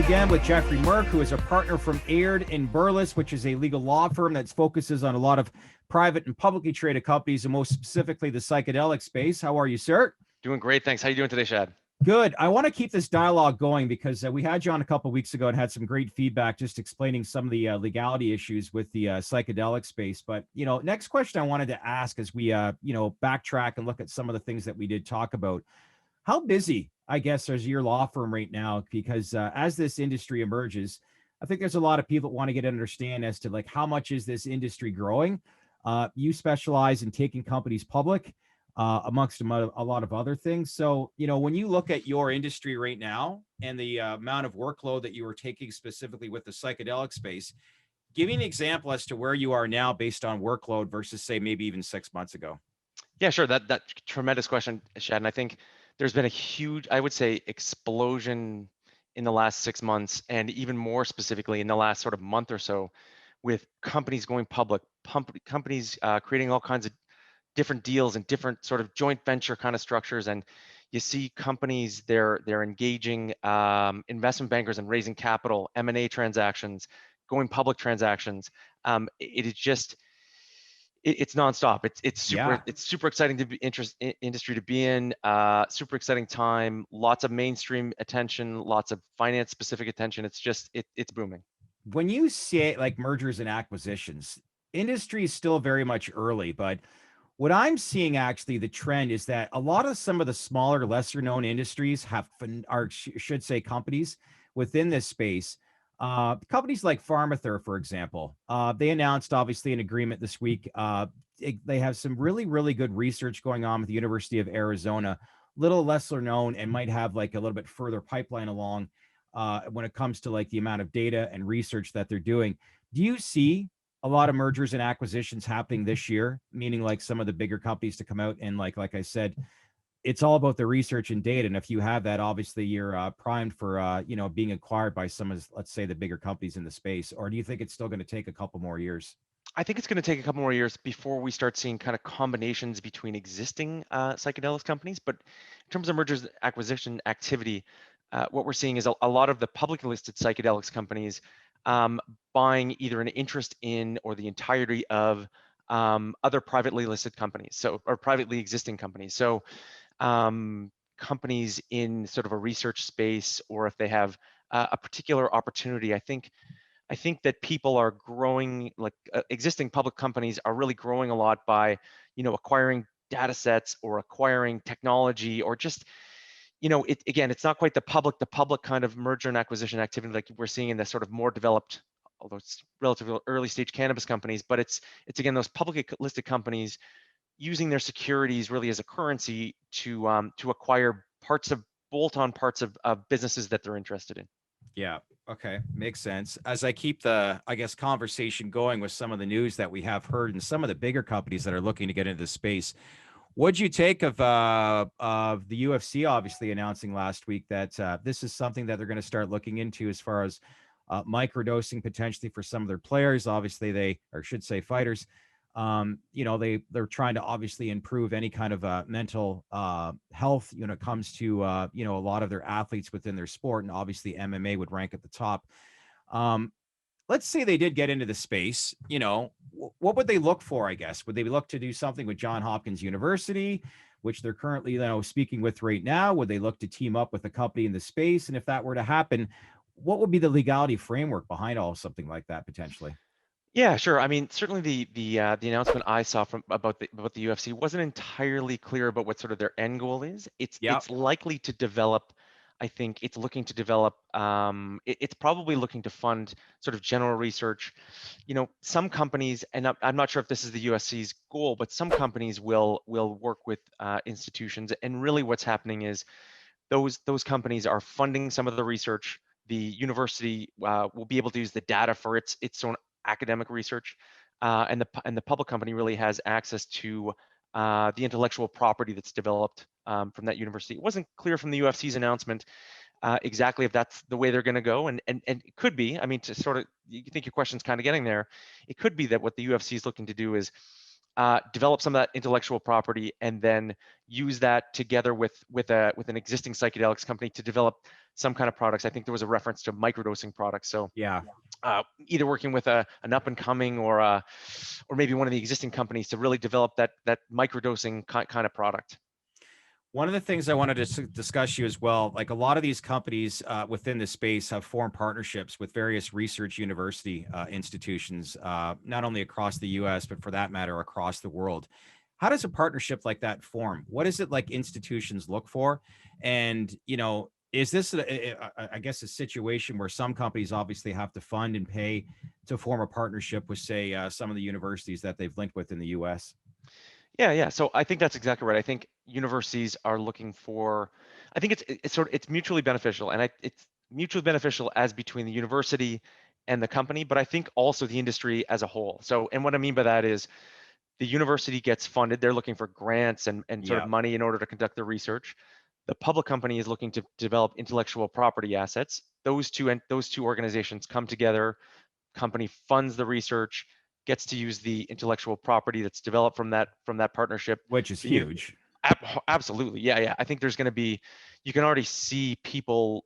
again with Jeffrey Merk, who is a partner from Aird Berlis, which is a legal law firm that focuses on a lot of private and publicly traded companies, and most specifically the psychedelic space. How are you, sir? Doing great, thanks. How are you doing today, Shad? Good. I want to keep this dialogue going because we had you on a couple of weeks ago and had some great feedback just explaining some of the legality issues with the psychedelic space. But, next question I wanted to ask as we, backtrack and look at some of the things that we did talk about. How busy, I guess, is your law firm right now? Because as this industry emerges, I think there's a lot of people that want to get an understand as to like how much is this industry growing. You specialize in taking companies public, amongst a lot of other things. So, when you look at your industry right now and the amount of workload that you are taking specifically with the psychedelic space, give me an example as to where you are now based on workload versus, say, maybe even 6 months ago. Yeah, sure. That tremendous question, Shad. And I think there's been a huge, I would say, explosion in the last 6 months, and even more specifically in the last sort of month or so, with companies going public, companies creating all kinds of different deals and different sort of joint venture kind of structures. And you see companies, they're engaging investment bankers and raising capital, M&A transactions, going public transactions. It is just, it's nonstop. It's super exciting to be industry to be in. Super exciting time. Lots of mainstream attention. Lots of finance specific attention. It's just it's booming. When you say like mergers and acquisitions, industry is still very much early, but what I'm seeing actually the trend is that a lot of some of the smaller, lesser known industries should say companies within this space. Companies like Pharmather, for example, they announced obviously an agreement this week. They have some really, really good research going on with the University of Arizona, little lesser known, and might have like a little bit further pipeline along when it comes to like the amount of data and research that they're doing. Do you see a lot of mergers and acquisitions happening this year, meaning like some of the bigger companies to come out and like I said, it's all about the research and data. And if you have that, obviously you're primed for, being acquired by some of, let's say, the bigger companies in the space? Or do you think it's still going to take a couple more years? I think it's going to take a couple more years before we start seeing kind of combinations between existing psychedelics companies. But in terms of mergers and acquisition activity, what we're seeing is a lot of the publicly listed psychedelics companies buying either an interest in or the entirety of other privately listed companies, or privately existing companies. So companies in sort of a research space, or if they have a particular opportunity, I think that people are growing, like existing public companies are really growing a lot by, acquiring data sets or acquiring technology, or just, again, it's not quite the public kind of merger and acquisition activity like we're seeing in the sort of more developed, although it's relatively early stage cannabis companies, but it's again, those publicly listed companies using their securities really as a currency to acquire bolt-on parts of businesses that they're interested in. Yeah. Okay. Makes sense. As I keep the, I guess, conversation going with some of the news that we have heard and some of the bigger companies that are looking to get into the space, what'd you take of the UFC obviously announcing last week that this is something that they're going to start looking into as far as microdosing potentially for some of their players? Obviously, or should say fighters. They're trying to obviously improve any kind of mental health when it comes to a lot of their athletes within their sport, and obviously MMA would rank at the top. Let's say they did get into the space, what would they look for? I guess would they look to do something with Johns Hopkins University, which they're currently speaking with right now? Would they look to team up with a company in the space? And if that were to happen, what would be the legality framework behind all something like that potentially? Yeah, sure. I mean, certainly the announcement I saw from about the UFC wasn't entirely clear about what sort of their end goal is. Yeah. It's likely to develop. I think it's looking to develop. It's probably looking to fund sort of general research. Some companies, and I'm not sure if this is the UFC's goal, but some companies will work with institutions. And really, what's happening is those companies are funding some of the research. The university will be able to use the data for its own academic research, and the public company really has access to the intellectual property that's developed from that university. It wasn't clear from the UFC's announcement exactly if that's the way they're going to go, and it could be. I mean, to sort of, you think your question's kind of getting there. It could be that what the UFC is looking to do is develop some of that intellectual property, and then use that together with an existing psychedelics company to develop some kind of products. I think there was a reference to microdosing products. So Yeah. either working with an up and coming or maybe one of the existing companies to really develop that microdosing kind of product. One of the things I wanted to discuss you as well, like a lot of these companies within the space have formed partnerships with various research university institutions, not only across the US, but for that matter, across the world. How does a partnership like that form? What is it like institutions look for? And, is this, I guess, a situation where some companies obviously have to fund and pay to form a partnership with, say, some of the universities that they've linked with in the US? Yeah. So I think that's exactly right. I think universities are looking for. I think it's mutually beneficial, and it's mutually beneficial as between the university and the company, but I think also the industry as a whole. So, and what I mean by that is the university gets funded. They're looking for grants and sort of Yeah, money in order to conduct their research. The public company is looking to develop intellectual property assets. Those two organizations come together. Company funds the research, gets to use the intellectual property that's developed from that partnership. which is The huge. Absolutely, yeah. I think there's going to be, you can already see people,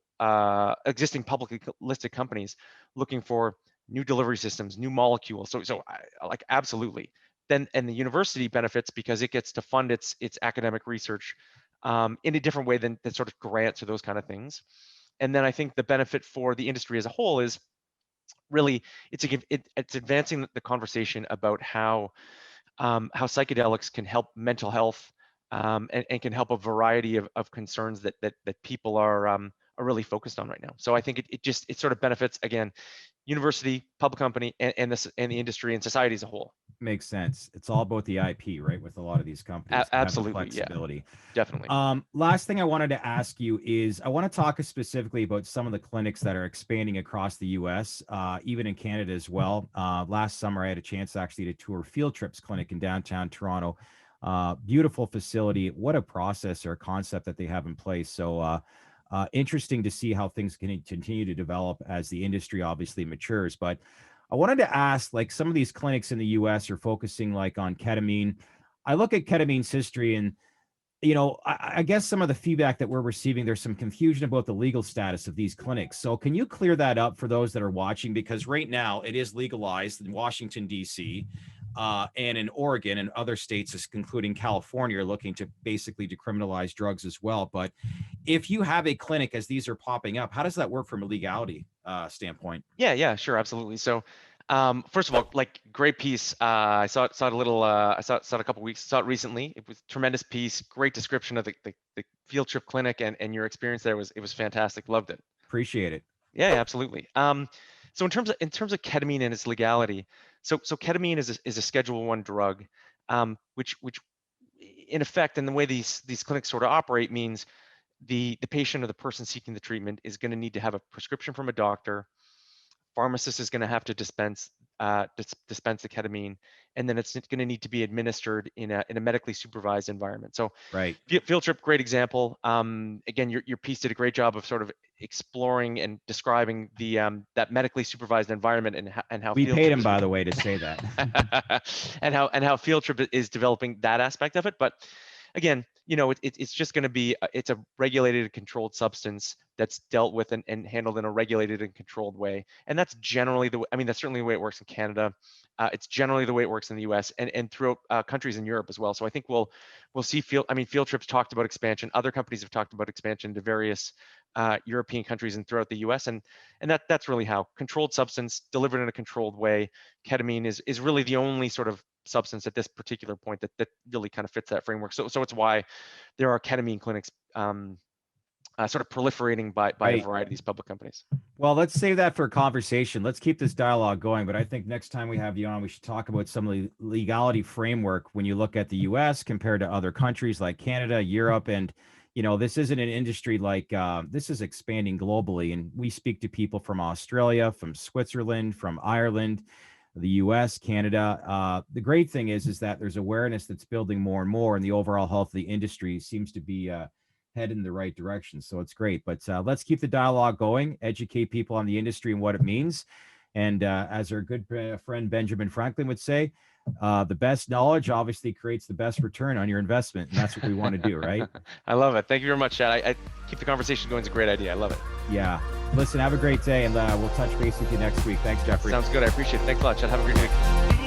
existing publicly listed companies, looking for new delivery systems, new molecules. So like absolutely. Then and the university benefits because it gets to fund its academic research in a different way than sort of grants or those kind of things. And then I think the benefit for the industry as a whole is really it's advancing the conversation about how psychedelics can help mental health, and can help a variety of concerns that people are really focused on right now. So I think it sort of benefits again, university, public company, and the industry and society as a whole. Makes sense. It's all about the IP, right? With a lot of these companies, and having Absolutely, yeah, flexibility. definitely. Last thing I wanted to ask you is I want to talk specifically about some of the clinics that are expanding across the US, even in Canada as well. Last summer, I had a chance actually to tour Field Trips Clinic in downtown Toronto. Beautiful facility. What a process or concept that they have in place. So, interesting to see how things can continue to develop as the industry obviously matures. But I wanted to ask, like some of these clinics in the US are focusing like on ketamine. I look at ketamine's history and I guess some of the feedback that we're receiving, there's some confusion about the legal status of these clinics. So can you clear that up for those that are watching? Because right now it is legalized in Washington, D.C., and in Oregon and other states, including California, are looking to basically decriminalize drugs as well. But if you have a clinic, as these are popping up, how does that work from a legality standpoint? Yeah, sure, absolutely. So, first of all, like great piece. I saw it a little. I saw it a couple weeks. Saw it recently. It was a tremendous piece. Great description of the field trip clinic and your experience there. It was fantastic. Loved it. Appreciate it. Yeah, absolutely. So in terms of ketamine and its legality, so ketamine is a Schedule One drug, which in effect, and the way these clinics sort of operate means the patient or the person seeking the treatment is going to need to have a prescription from a doctor. Pharmacist is going to have to dispense the ketamine, and then it's going to need to be administered in a medically supervised environment. So Right. field trip, great example. Again, your piece did a great job of sort of exploring and describing that medically supervised environment and how We field paid trip him, is by the way, to say that. and how field trip is developing that aspect of it. But again, it's just going to be it's a regulated and controlled substance that's dealt with and handled in a regulated and controlled way. And that's generally that's certainly the way it works in Canada. It's generally the way it works in the U.S. and throughout countries in Europe as well. So I think we'll see field trips talked about expansion. Other companies have talked about expansion to various European countries and throughout the U.S. And that's really how controlled substance delivered in a controlled way. Ketamine is really the only sort of substance at this particular point that really kind of fits that framework. So it's why there are ketamine clinics sort of proliferating by a Right. variety of these public companies. Well, let's save that for a conversation. Let's keep this dialogue going. But I think next time we have you on, we should talk about some of the legality framework when you look at the US compared to other countries like Canada, Europe. And, this isn't an industry like this is expanding globally. And we speak to people from Australia, from Switzerland, from Ireland, the US, Canada. The great thing is that there's awareness that's building more and more, and the overall health of the industry seems to be head in the right direction. So it's great. But let's keep the dialogue going, educate people on the industry and what it means. And as our good friend Benjamin Franklin would say, the best knowledge obviously creates the best return on your investment. And that's what we want to do, right? I love it. Thank you very much, Chad. I keep the conversation going. It's a great idea. I love it. Yeah. Listen, have a great day, and we'll touch base with you next week. Thanks, Jeffrey. Sounds good. I appreciate it. Thanks a lot, Chad. Have a great week.